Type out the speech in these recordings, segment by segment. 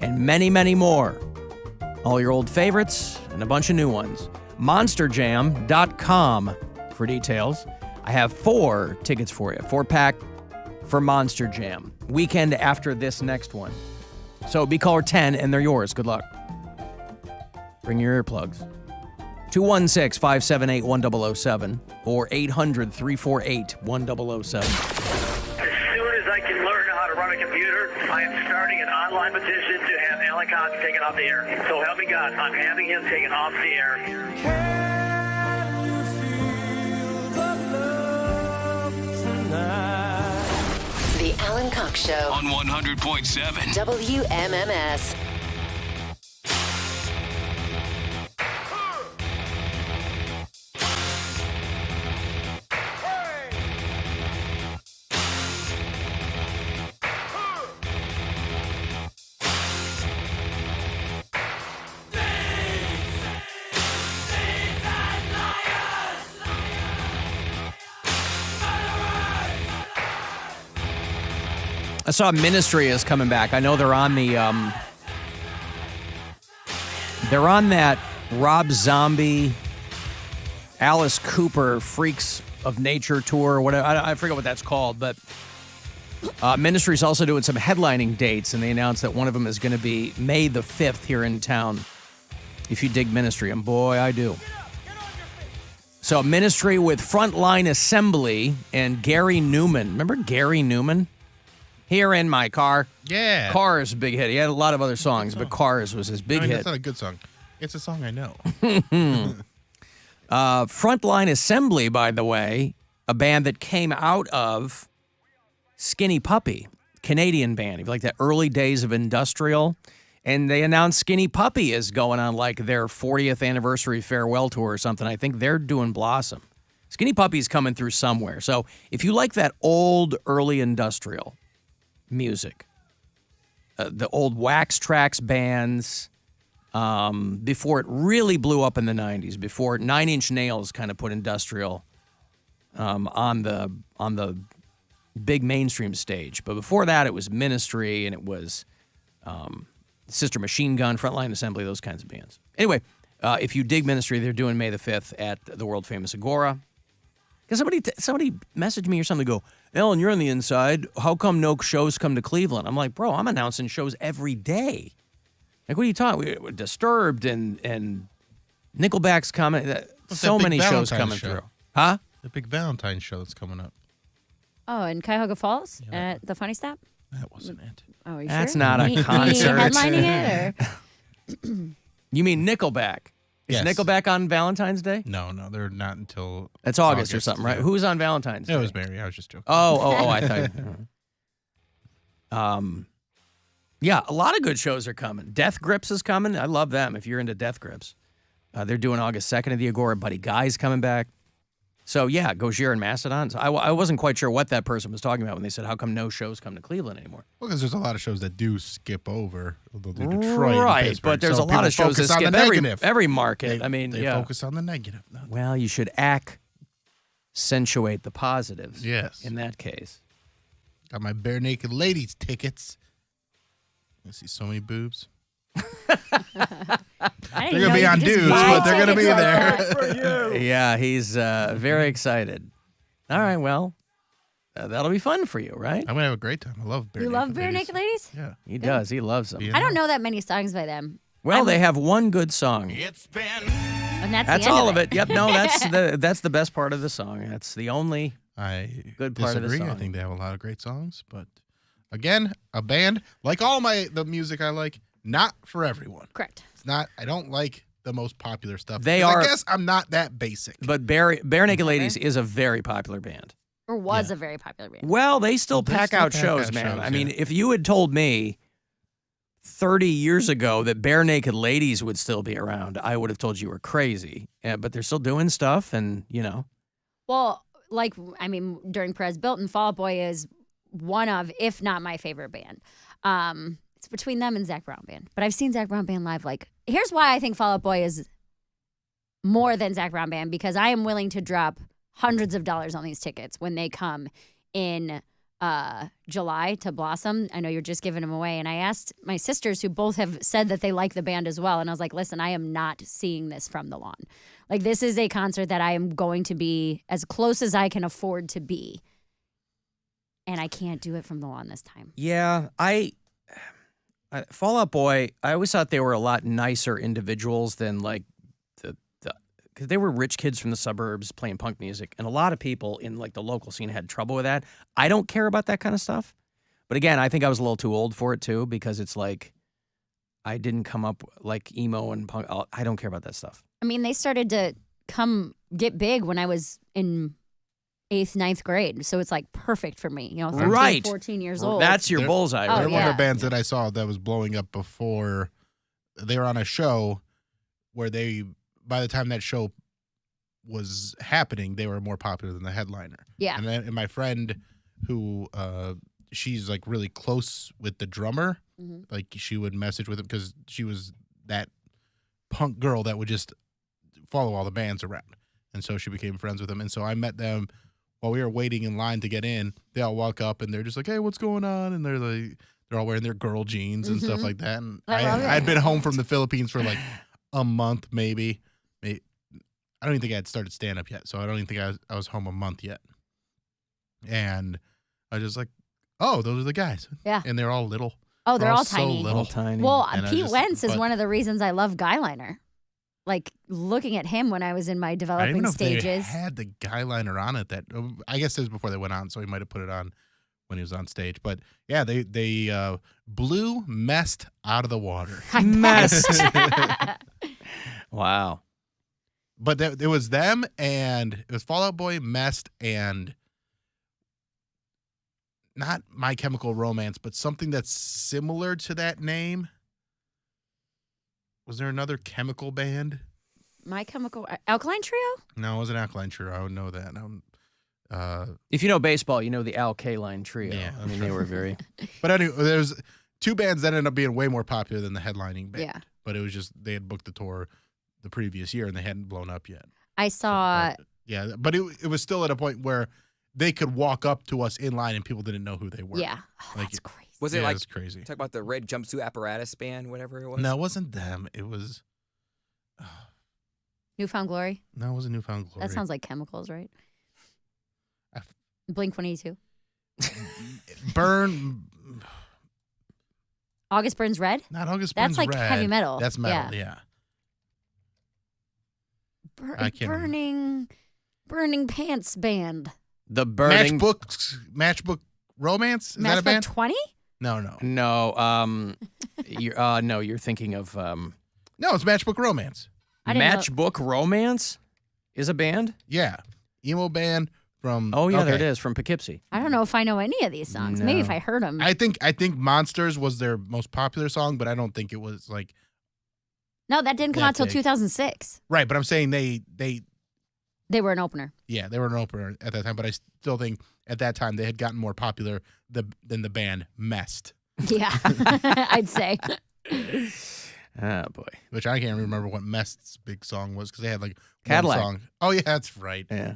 and many, many more. All your old favorites and a bunch of new ones. MonsterJam.com for details. I have 4 tickets for you. 4-pack for Monster Jam. Weekend after this next one. So be caller 10 and they're yours. Good luck. Bring your earplugs. 216-578-1007 or 800-348-1007. As soon as I can learn how to run a computer, I am starting an online petition to have Alan Cox taken off the air. So help me God, I'm having him taken off the air. Can you feel the love tonight? The Alan Cox Show on 100.7 WMMS. I saw Ministry is coming back. I know they're on the they're on that Rob Zombie, Alice Cooper Freaks of Nature tour or whatever. I forget what that's called, but Ministry's also doing some headlining dates, and they announced that one of them is going to be May the 5th here in town. If you dig Ministry, and boy, I do. So Ministry with Frontline Assembly and Gary Newman. Remember Gary Newman? Here in My Car. Yeah. Cars, big hit. He had a lot of other songs, but Cars was his big hit. That's not a good song. It's a song I know. Frontline Assembly, by the way, a band that came out of Skinny Puppy, Canadian band. If you like that early days of industrial. And they announced Skinny Puppy is going on like their 40th anniversary farewell tour or something. I think they're doing Blossom. Skinny Puppy's coming through somewhere. So if you like that old, early industrial music, the old Wax Trax bands, before it really blew up in the 90s, before 9 Inch Nails kind of put industrial on the big mainstream stage. But before that, it was Ministry, and it was Sister Machine Gun, Frontline Assembly, those kinds of bands. Anyway, if you dig Ministry, they're doing May the 5th at the world-famous Agora. Because somebody messaged me or something, go, Ellen, you're on the inside. How come no shows come to Cleveland? I'm like, bro, I'm announcing shows every day. Like, what are you talking? We're Disturbed and Nickelback's coming. So many shows coming through. Huh? The big Valentine's show that's coming up. Oh, in Cuyahoga Falls at the Funny Stop? That wasn't it. Oh, are you That's sure? not a concert. Headlining it, or? You mean Nickelback? Is Yes. Nickelback on Valentine's Day? No, they're not until That's August or something, right? yeah. Who's on Valentine's Day? It was Mary. I was just joking. Oh, I thought. Yeah, a lot of good shows are coming. Death Grips is coming. I love them. If you're into Death Grips, they're doing August 2nd at the Agora. Buddy Guy's coming back. So yeah, Gojira and Mastodon. So I wasn't quite sure what that person was talking about when they said, "How come no shows come to Cleveland anymore?" Well, because there's a lot of shows that do skip over the Detroit, and Right, Pittsburgh. but there's So a lot of people shows that focus on skip the negative. every market. They yeah. focus on the negative. Well, you should accentuate the positives. Yes. In that case. Got my Bare Naked Ladies tickets. I see so many boobs. I They're going to be on dudes, but they're going to be there. Yeah, he's very excited. All right, well, that'll be fun for you, right? I'm going to have a great time. I love Bare You Naked love Bare Ladies. Naked Ladies? Yeah. He does. He loves them. Yeah. I don't know that many songs by them. Well, they have one good song. It's been And that's That's the end all of it. Yep. No, that's the best part of the song. That's the only I good part of the disagree. song. I think they have a lot of great songs, but again, a band like all the music I like, not for everyone. Correct. It's not. I don't like the most popular stuff. They 'Cause are- I guess I'm not that basic. But Bare Naked Ladies is a very popular band. Or was a very popular band. Well, they still They pack still out pack shows, out man. shows, I mean, yeah. if you had told me 30 years ago that Bare Naked Ladies would still be around, I would have told you were crazy. But they're still doing stuff, and, Well, during Perez Hilton, Fall Out Boy is one of, if not my favorite band. It's between them and Zac Brown Band. But I've seen Zac Brown Band live. Here's why I think Fall Out Boy is more than Zac Brown Band, because I am willing to drop hundreds of dollars on these tickets when they come in July to Blossom. I know you're just giving them away. And I asked my sisters, who both have said that they like the band as well. And I was like, listen, I am not seeing this from the lawn. Like, this is a concert that I am going to be as close as I can afford to be. And I can't do it from the lawn this time. Yeah, Fall Out Boy, I always thought they were a lot nicer individuals than like because they were rich kids from the suburbs playing punk music, and a lot of people in like the local scene had trouble with that. I don't care about that kind of stuff. But again, I think I was a little too old for it too, because it's like I didn't come up like emo and punk. I don't care about that stuff. I mean, they started to get big when I was in 8th, 9th grade. So it's like perfect for me, 13, Right. 14 years old. That's your bullseye. Oh, Right? They're one yeah. of the bands that I saw that was blowing up before. They were on a show where by the time that show was happening, they were more popular than the headliner. Yeah. And my friend who, she's like really close with the drummer. Mhm. Like she would message with him because she was that punk girl that would just follow all the bands around. And so she became friends with them. And so I met them while we were waiting in line to get in. They all walk up and they're just like, hey, what's going on? And they're all wearing their girl jeans and stuff like that. And I love it. I'd been home from the Philippines for like a month, maybe. I don't even think I had started stand-up yet, so I don't even think I was home a month yet. And I was just like, oh, those are the guys. Yeah. And they're all little. Oh, they're all so tiny. little. All tiny. Well, And I Pete just- Wentz is but- one of the reasons I love Guyliner. Like, looking at him when I was in my I don't even developing know if they stages. had the guy liner on it. I guess it was before they went on, so he might have put it on when he was on stage. But yeah, they blew messed out of the water. Messed. Wow. But it was them, and it was Fall Out Boy, Messed, and not My Chemical Romance, but something that's similar to that name. Was there another chemical band? My Chemical Alkaline Trio? No, it wasn't Alkaline Trio. I would know that. If you know baseball, you know the Al Kaline Trio. Yeah, I mean, they were very. But anyway, there's two bands that ended up being way more popular than the headlining band. Yeah. But it was just they had booked the tour the previous year and they hadn't blown up yet. I saw. Yeah, but it was still at a point where they could walk up to us in line and people didn't know who they were. Yeah. Oh, Like, that's crazy. Was it yeah, like it's crazy? talk about the red jumpsuit apparatus band, whatever it was? No, it wasn't them. It was Newfound Glory? no, it wasn't Newfound Glory. That sounds like chemicals, right? I- Blink 182. Burn. August Burns Red? Not August That's Burns like Red. heavy metal. That's metal. Yeah. I can't Burning Pants Band. The burning. Matchbook Romance. Is that a band? 20? No. No, you're thinking of No, it's Matchbook Romance. I didn't know- Matchbook Romance is a band. Yeah, emo band from. Oh yeah, there okay. it is from Poughkeepsie. I don't know if I know any of these songs. Maybe if No. I heard them. I think Monsters was their most popular song, but I don't think it was like No, that didn't come that out till big. 2006. right. But I'm saying they They were an opener. yeah they were an opener at that time. But I still think at that time they had gotten more popular than the band Messed, Yeah, I'd say. Oh boy. which I can't remember what Messed's big song was because they had like Cadillac. one song. Oh yeah, that's right. Yeah.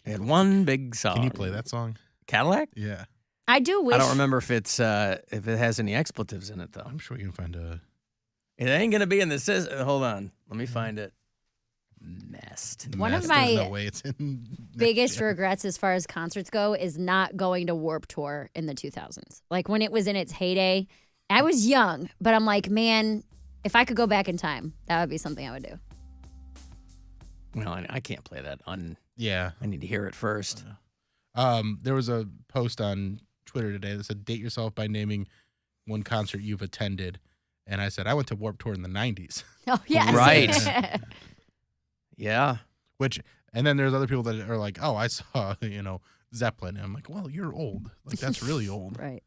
They had one big song. Can you play that song? Cadillac? Yeah, I do wish. I don't remember if it has any expletives in it though. I'm sure you can find a. It ain't gonna be in the hold on. Let me find it. Messed. One of Messed. my There's no way it's in biggest regrets as far as concerts go is not going to Warped Tour in the 2000s. Like when it was in its heyday, I was young, but I'm like, man, if I could go back in time, that would be something I would do. Well, I can't play that. Yeah. I need to hear it first. There was a post on Twitter today that said, date yourself by naming one concert you've attended. And I said, I went to Warped Tour in the 90s. Oh, yes. Right. Yeah. And then there's other people that are like, oh, I saw, Zeppelin. And I'm like, well, you're old. Like, that's really old. Right.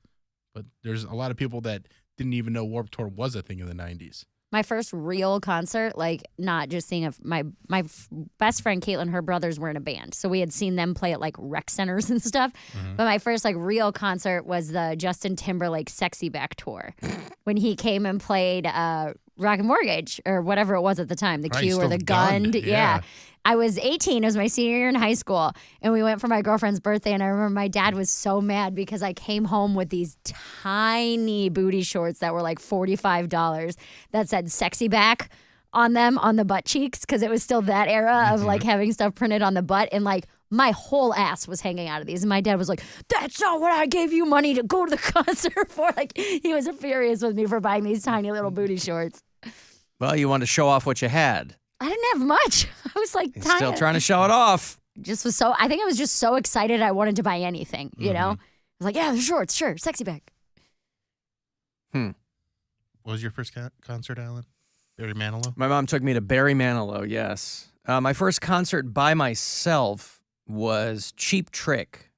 But there's a lot of people that didn't even know Warped Tour was a thing in the 90s. My first real concert, like not just seeing my best friend Caitlin, her brothers were in a band, so we had seen them play at like rec centers and stuff. But my first like real concert was the Justin Timberlake Sexy Back tour when he came and played Rock and Mortgage or whatever it was at the time, the Right, Q or still the Gun. Gunned, Yeah. I was 18. It was my senior year in high school. And we went for my girlfriend's birthday. And I remember my dad was so mad because I came home with these tiny booty shorts that were like $45 that said sexy back on them on the butt cheeks because it was still that era of like having stuff printed on the butt. And like my whole ass was hanging out of these. And my dad was like, that's not what I gave you money to go to the concert for. Like he was furious with me for buying these tiny little booty shorts. Well, you wanted to show off what you had. I didn't have much. I was like, He's still trying to show it off. Just was so. I think I was just so excited. I wanted to buy anything. You know, I was like, yeah, the shorts, sure, sexy back. What was your first concert, Alan? Barry Manilow? My mom took me to Barry Manilow. Yes, my first concert by myself was Cheap Trick.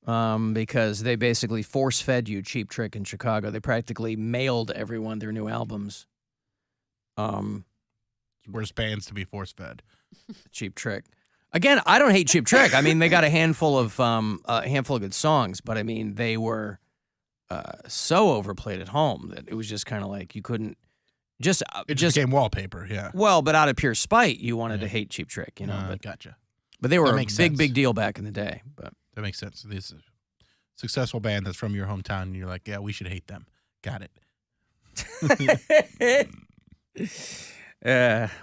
Because they basically force-fed you Cheap Trick in Chicago. They practically mailed everyone their new albums. Worst bands to be force-fed. Cheap Trick. Again, I don't hate Cheap Trick. I mean, they got a handful of good songs, but I mean, they were so overplayed at home that it was just kind of like you couldn't just became wallpaper. Yeah. Well, but out of pure spite, you wanted to hate Cheap Trick, you know. But gotcha. But they were a sense. big deal back in the day. But that makes sense. This is a successful band that's from your hometown, and you're like, yeah, we should hate them. Got it.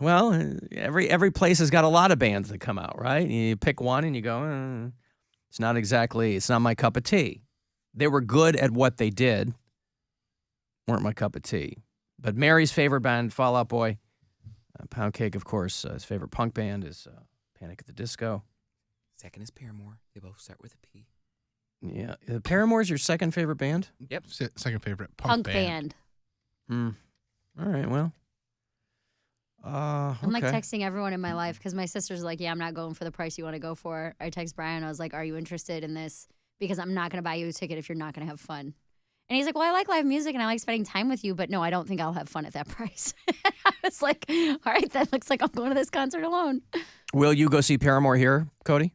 Well, every place has got a lot of bands that come out, right? You pick one and you go, it's not my cup of tea. They were good at what they did, weren't my cup of tea. But Mary's favorite band, Fall Out Boy, Poundcake, of course. His favorite punk band is Panic at the Disco. Second is Paramore. They both start with a P. Yeah, Paramore's your second favorite band? Yep. Second favorite Punk band. All right, well. I'm like okay. texting everyone in my life because my sister's like, yeah, I'm not going for the price you want to go for. I text Brian. I was like, are you interested in this? Because I'm not going to buy you a ticket if you're not going to have fun. And he's like, well, I like live music and I like spending time with you, but no, I don't think I'll have fun at that price. I was like, all right, that looks like I'm going to this concert alone. Will you go see Paramore here, Cody?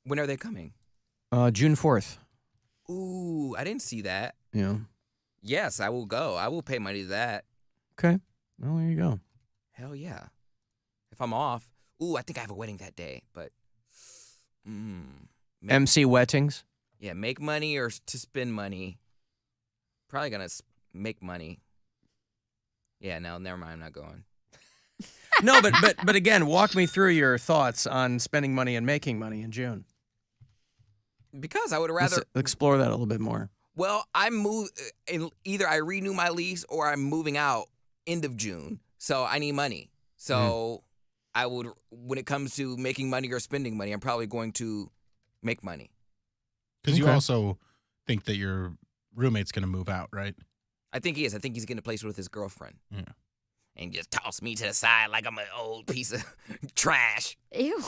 When are they coming? June 4th. Ooh, I didn't see that. Yeah. Yes, I will go. I will pay money to that. Okay. Well, there you go. Hell yeah. If I'm off. Ooh, I think I have a wedding that day, but. MC Wettings? Yeah, make money or to spend money. Probably gonna make money. Yeah, no, never mind. I'm not going. No, but again, walk me through your thoughts on spending money and making money in June. Because I would rather Let's explore that a little bit more. Well, either I renew my lease or I'm moving out end of June. So I need money. So I would, when it comes to making money or spending money, I'm probably going to make money. Because you also think that your roommate's going to move out, right? I think he is. I think he's getting a place with his girlfriend. Yeah. And just toss me to the side like I'm an old piece of trash. Ew.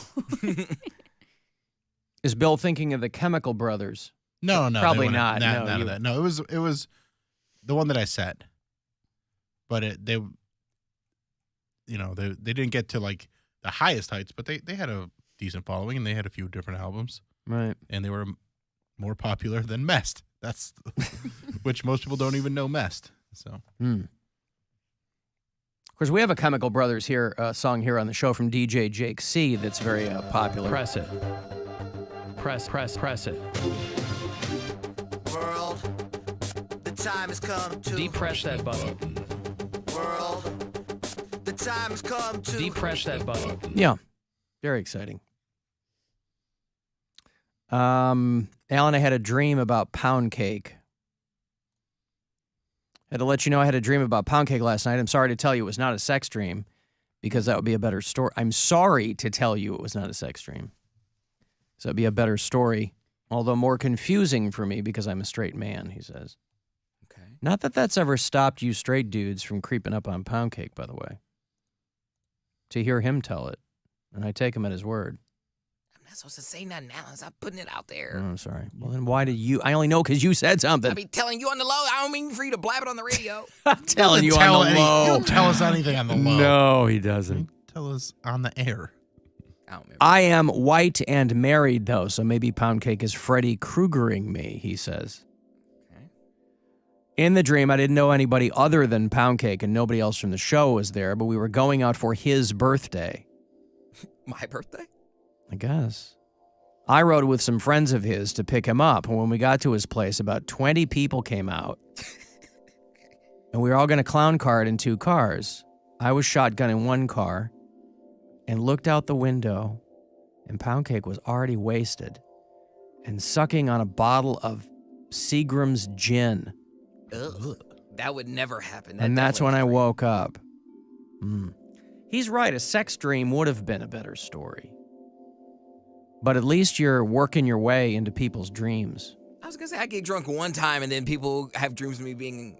Is Bill thinking of the Chemical Brothers? No, Probably not. None of that. No, it was the one that I said. But they didn't get to like the highest heights, but they had a decent following and they had a few different albums. Right. And they were more popular than Mest. That's which most people don't even know Mest. So. Of course, we have a Chemical Brothers song here on the show from DJ Jake C. that's very popular. Press it. Press it. World, the time has come to Depress that button. World, the time has come to Depress that button. Yeah. Very exciting. Alan, I had a dream about Poundcake. Had to let you know I had a dream about Poundcake last night. I'm sorry to tell you it was not a sex dream because that would be a better story. I'm sorry to tell you it was not a sex dream. So it'd be a better story, although more confusing for me because I'm a straight man, he says. Okay. Not that that's ever stopped you straight dudes from creeping up on Poundcake, by the way. To hear him tell it, and I take him at his word. I'm not supposed to say nothing, Alan. Stop putting it out there. Oh, I'm sorry. Well, then why did you? I only know because you said something. I be telling you on the low. I don't mean for you to blab it on the radio. I'm telling you on the low. You don't tell us anything on the low. No, he doesn't. Tell us on the air. I don't remember. I am white and married, though, so maybe Poundcake is Freddy Kruegering me, he says. Okay. In the dream, I didn't know anybody other than Poundcake, and nobody else from the show was there, but we were going out for his birthday. My birthday? I guess. I rode with some friends of his to pick him up. And when we got to his place, about 20 people came out. And we were all going to clown car it in 2 cars. I was shotgunning 1 car and looked out the window, and Poundcake was already wasted and sucking on a bottle of Seagram's gin. Ugh. That would never happen. And that's when I woke up. He's right. A sex dream would have been a better story. But at least you're working your way into people's dreams. I was going to say, I get drunk one time and then people have dreams of me being,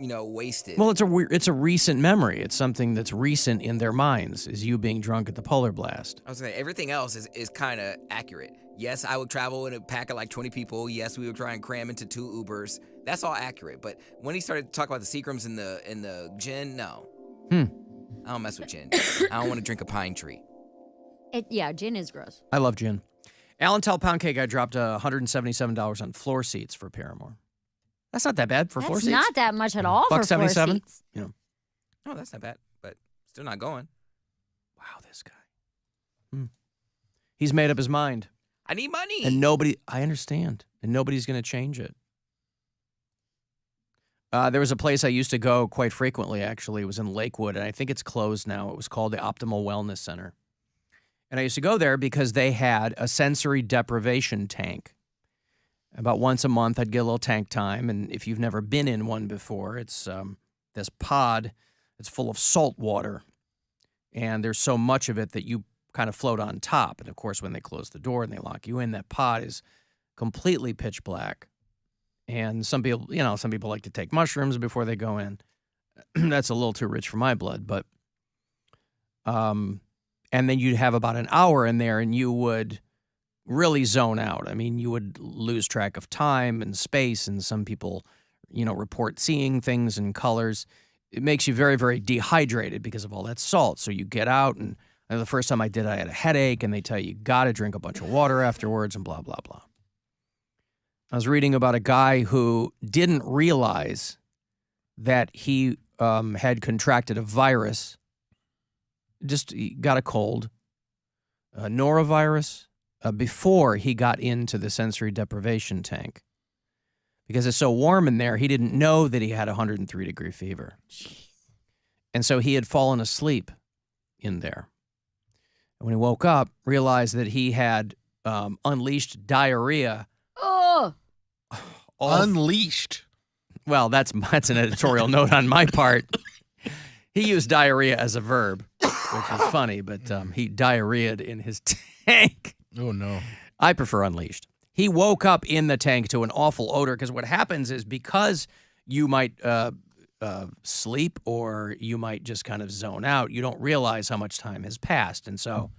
wasted. Well, it's a recent memory. It's something that's recent in their minds, is you being drunk at the Polar Blast. I was going to say, everything else is kind of accurate. Yes, I would travel in a pack of like 20 people. Yes, we would try and cram into 2 Ubers. That's all accurate. But when he started to talk about the Seagrams and the gin, no. I don't mess with gin. I don't want to drink a pine tree. Gin is gross. I love gin. Alan, tell Poundcake I dropped $177 on floor seats for Paramore. That's not that bad for floor seats. That's not that much at all for floor $1.77? seats. Yeah. No, that's not bad, but still not going. Wow, this guy. He's made up his mind. I need money. And I understand. And nobody's going to change it. There was a place I used to go quite frequently, actually. It was in Lakewood, and I think it's closed now. It was called the Optimal Wellness Center. And I used to go there because they had a sensory deprivation tank. About once a month, I'd get a little tank time. And if you've never been in one before, it's this pod. It's full of salt water. And there's so much of it that you kind of float on top. And, of course, when they close the door and they lock you in, that pod is completely pitch black. And some people like to take mushrooms before they go in. That's a little too rich for my blood. But, and then you'd have about an hour in there and you would really zone out. I mean, you would lose track of time and space. And some people, report seeing things and colors. It makes you very, very dehydrated because of all that salt. So you get out, and the first time I did, I had a headache, and they tell you got to drink a bunch of water afterwards and blah, blah, blah. I was reading about a guy who didn't realize that he had contracted a virus, just he got a cold, norovirus, before he got into the sensory deprivation tank. Because it's so warm in there, he didn't know that he had 103-degree fever. Jeez. And so he had fallen asleep in there. And when he woke up, realized that he had unleashed diarrhea. Oh! Unleashed. Well, that's an editorial note on my part. He used diarrhea as a verb, which is funny, but he diarrheaed in his tank. Oh, no. I prefer unleashed. He woke up in the tank to an awful odor, because what happens is because you might sleep or you might just kind of zone out, you don't realize how much time has passed. And so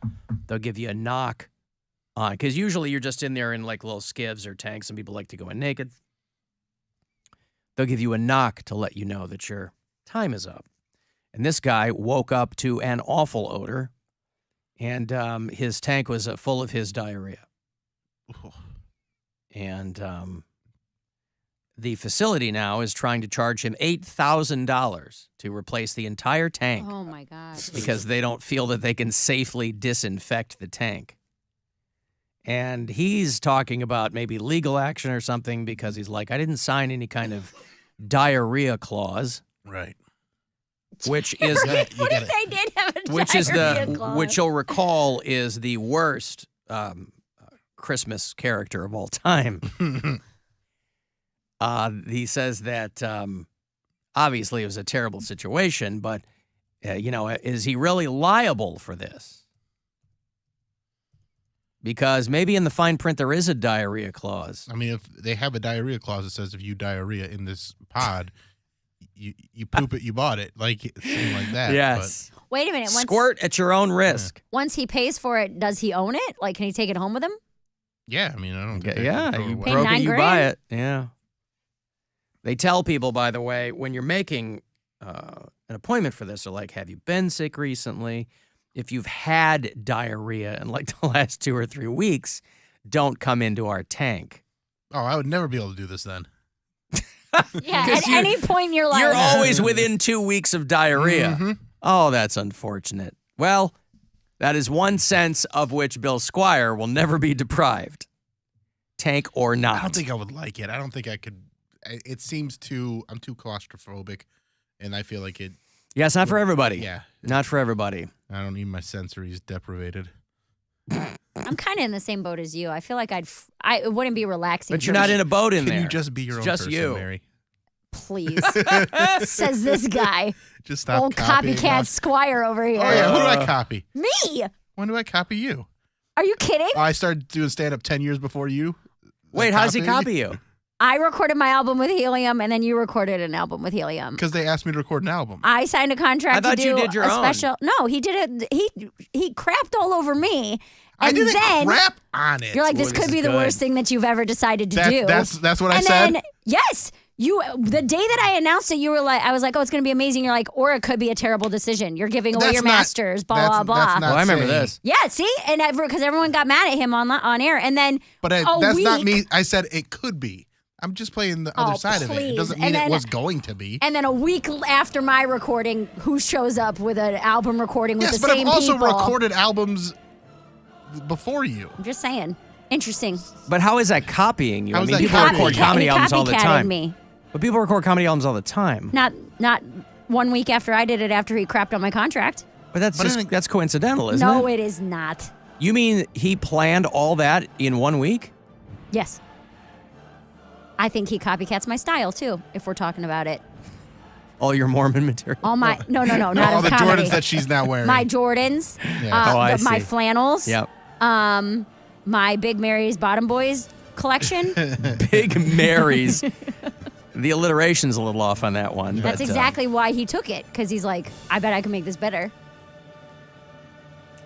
they'll give you a knock on, because usually you're just in there in like little skivs or tanks, and people like to go in naked. They'll give you a knock to let you know that your time is up. And this guy woke up to an awful odor, and his tank was full of his diarrhea. And the facility now is trying to charge him $8,000 to replace the entire tank. Oh, my God. Because they don't feel that they can safely disinfect the tank. And he's talking about maybe legal action or something, because he's like, I didn't sign any kind of diarrhea clause. Right. Which is What if they did have a diarrhea clause? Which you'll recall is the worst Christmas character of all time. He says that obviously it was a terrible situation, but is he really liable for this? Because maybe in the fine print there is a diarrhea clause. I mean, if they have a diarrhea clause that says if you diarrhea in this pod, you poop it, you bought it, like something like that. Yes. But Wait a minute. Squirt at your own risk. Once he pays for it, does he own it? Like, can he take it home with him? yeah, I mean, I don't think they Yeah, can throw it you away. Pay broke it, you $9,000? buy it. Yeah. They tell people, by the way, when you're making an appointment for this, they're like, have you been sick recently? If you've had diarrhea in like the last 2 or 3 weeks, don't come into our tank. Oh, I would never be able to do this then. Yeah, at any point in your life. You're always within 2 weeks of diarrhea. Mm-hmm. Oh, that's unfortunate. Well, That is one sense of which Bill Squire will never be deprived. Tank or not. I don't think I would like it. I don't think I could. It seems I'm too claustrophobic, and I feel like it. Yeah, it's not for everybody. Yeah. Not for everybody. I don't need my sensories deprivated. I'm kind of in the same boat as you. I feel like it wouldn't be relaxing. But you're not in a boat in Can there. you just be your own just person, you. Mary? Please. Says this guy. Just stop Old copying copycat us. Squire over here. Oh, yeah. Who do I copy? Me. When do I copy you? Are you kidding? I started doing stand-up 10 years before you. Wait, how does he copy you? I recorded my album with Helium, and then you recorded an album with Helium. Because they asked me to record an album. I signed a contract I thought to do you did your a own. special. No, he did it. He crapped all over me. And I didn't then crap on it. you're like, this Boy, could this be is the good. worst thing that you've ever decided to do. That's what I and said. then yes, the day that I announced it, you were like, I was like, oh, it's going to be amazing. You're like, or it could be a terrible decision. You're giving away That's your not- masters. Blah that's- blah that's blah. not Well, I remember saying- this. Yeah, see, and because everyone got mad at him on air, and then But a that's not week- me. I said it could be. I'm just playing the other Oh, side of it. It please. doesn't And mean it then- was going to be. And then a week after my recording, who shows up with an album recording with Yes, the but same I've also people? recorded albums before you. I'm just saying. Interesting. But how is that copying you? How I is mean, that people copying record you? comedy He albums all the copycatted time. me. But people record comedy albums all the time. Not 1 week after I did it after he crapped on my contract. But that's coincidental, isn't No, it? it is not. You mean he planned all that in 1 week? Yes. I think he copycats my style too, if we're talking about it. All your Mormon material? All my no, not All of the comedy. Jordans that she's now wearing. My Jordans, Yeah. Oh, I my see. flannels, Yep. my Big Mary's Bottom Boys collection. Big Mary's. The alliteration's a little off on that one. That's but, exactly why he took it, because he's like, I bet I can make this better.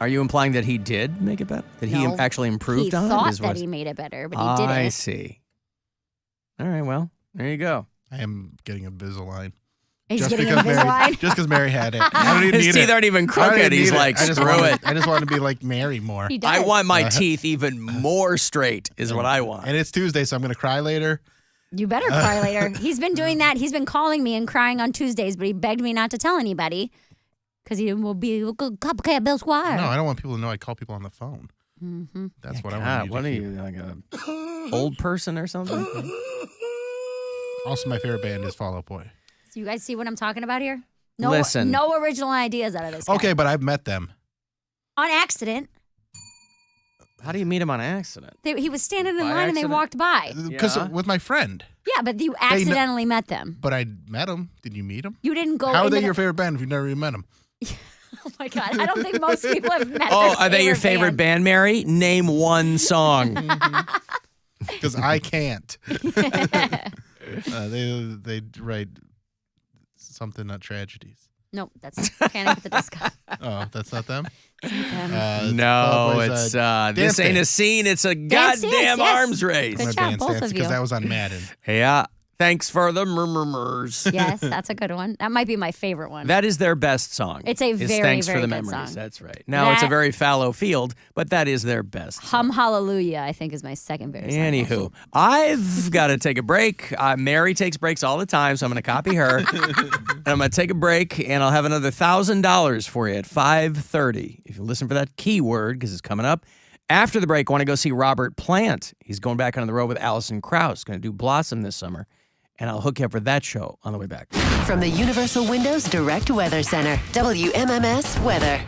Are you implying that he did make it better? That he No. actually improved He on it? thought Is that what- he made it better, but he didn't. I see. All right, well, there you go. I am getting Invisalign. He's Just getting because Invisalign. Just because Mary had it. I don't even His need teeth it. aren't even I don't crooked. even He's need it. like, I just screw want it. I just want to be like Mary more. He does. I want my teeth even more straight is what I want. And it's Tuesday, so I'm going to cry later. You better cry later. He's been doing that. He's been calling me and crying on Tuesdays, but he begged me not to tell anybody because he will be a good copycat Bill Squire. No, I don't want people to know I call people on the phone. Mm-hmm. That's what I God, want what are you to you, like a old person or something? keep. Also, my favorite band is Fall Out Boy. So you guys see what I'm talking about here? No, Listen. no original ideas out of this guy. Okay, but I've met them. On accident. How do you meet him on accident? He was standing in By line and they accident? walked by. Because Yeah. with my friend. Yeah, but you accidentally met them. But I met him. Did you meet him? You didn't go. How are into they the- your favorite band if you've never even met them? Oh my god! I don't think most people have met. Oh, their are they your favorite band, Mary? Name one song. Because I can't. They write something, not tragedies. No, that's Panic at the Disco. Oh, that's not them? Um, It's No, Fall Out Boy's, it's Dance this ain't a Dance. scene. It's a Dance, goddamn yes. arms race. Good My job, Dance both Dance, of because you. that was on Madden. Yeah. Thanks for the murmurs. Yes, that's a good one. That might be my favorite one. That is their best song. It's a is very, Thanks very for the good memories. song. That's right. Now, it's a That- very fallow field, but that is their best song. Hum Hallelujah, I think, is my second favorite song. Anywho, I've got to take a break. Mary takes breaks all the time, so I'm going to copy her. And I'm going to take a break, and I'll have another $1,000 for you at 5:30. If you listen for that keyword, because it's coming up. After the break, I want to go see Robert Plant. He's going back on the road with Allison Krauss. Going to do Blossom this summer. And I'll hook you up for that show on the way back. From the Universal Windows Direct Weather Center, WMMS Weather.